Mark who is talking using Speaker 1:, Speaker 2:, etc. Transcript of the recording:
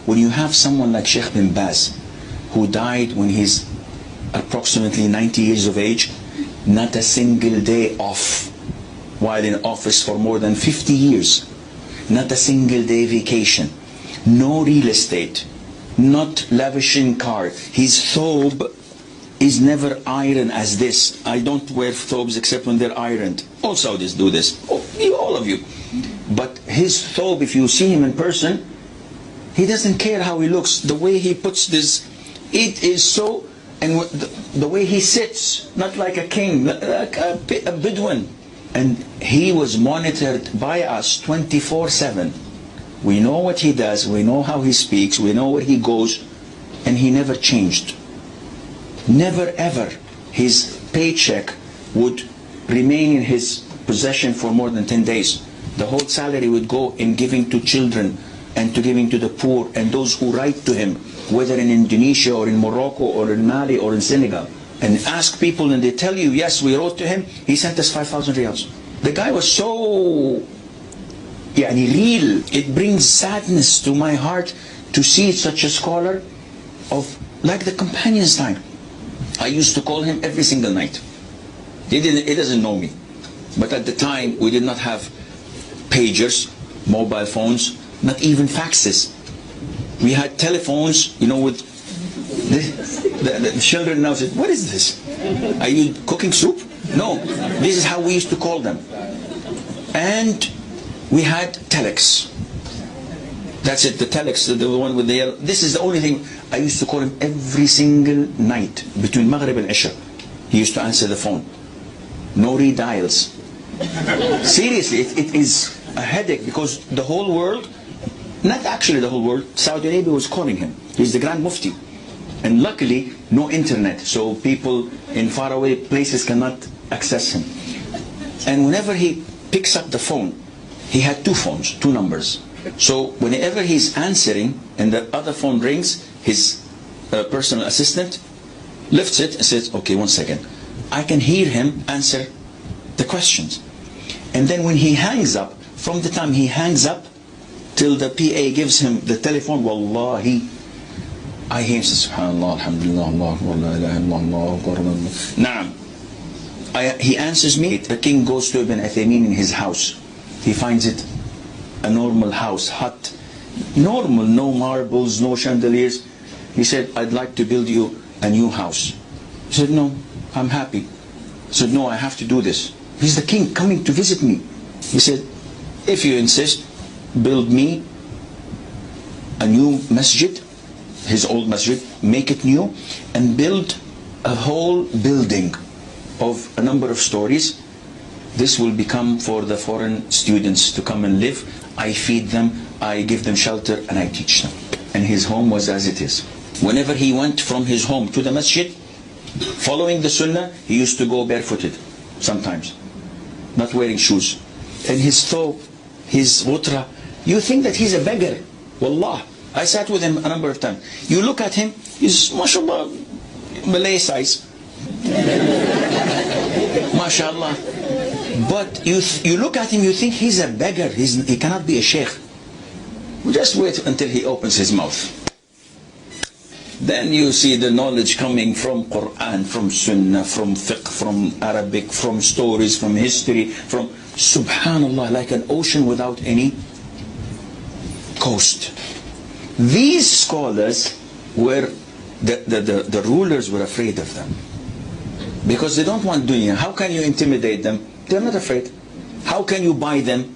Speaker 1: when you have someone like Sheikh bin Baz, who died when he's approximately 90 years of age, not a single day off while in office for more than 50 years, not a single day vacation, no real estate, not lavishing car. His thobe is never iron as this. I don't wear thobes except when they're ironed. All Saudis do this, all of you. But his thobe, if you see him in person, he doesn't care how he looks. The way he puts this, it is so, and the way he sits, not like a king, like a Bedouin. And he was monitored by us 24/7. We know what he does, we know how he speaks, we know where he goes, and he never changed. Never ever his paycheck would remain in his possession for more than 10 days. The whole salary would go in giving to children and to giving to the poor and those who write to him, whether in Indonesia or in Morocco or in Mali or in Senegal. And ask people and they tell you, yes, we wrote to him, he sent us 5,000 riyals. The guy was so real. It brings sadness to my heart to see such a scholar of like the companions' time. I used to call him every single night. He doesn't know me. But at the time, we did not have pagers, mobile phones, not even faxes. We had telephones, with the children now said, what is this? Are you cooking soup? No, this is how we used to call them. And we had telex. That's it, the telex, the one with the yellow. This is the only thing. I used to call him every single night between Maghrib and Isha. He used to answer the phone. No redials. Seriously, it is a headache because the whole world, not actually the whole world, Saudi Arabia was calling him. He's the Grand Mufti. And luckily, no internet, so people in faraway places cannot access him. And whenever he picks up the phone, he had two phones, two numbers. So whenever he's answering and the other phone rings, his personal assistant lifts it and says, okay, 1 second. I can hear him answer the questions. And then when he hangs up, from the time he hangs up till the PA gives him the telephone, wallahi, I hear him say, Subhanallah, Alhamdulillah, Allah, la ilaha illallah, Naam. He answers me. The king goes to Ibn Uthaymeen in his house. He finds it a normal house, hut, normal, no marbles, no chandeliers. He said, I'd like to build you a new house. He said, no, I'm happy. He said, no, I have to do this. He's the king coming to visit me. He said, if you insist, build me a new masjid, his old masjid, make it new, and build a whole building of a number of stories. This will become for the foreign students to come and live. I feed them, I give them shelter, and I teach them. And his home was as it is. Whenever he went from his home to the masjid, following the sunnah, he used to go barefooted, sometimes, not wearing shoes. And his thobe, his ghutra, you think that he's a beggar. Wallah, I sat with him a number of times. You look at him, he's, mashallah, Malay size. MashaAllah. But you look at him, you think he's a beggar. He cannot be a sheikh. Just wait until he opens his mouth. Then you see the knowledge coming from Quran, from Sunnah, from fiqh, from Arabic, from stories, from history, from Subhanallah, like an ocean without any coast. These scholars were, the rulers were afraid of them. Because they don't want dunya. How can you intimidate them? They're not afraid. How can you buy them?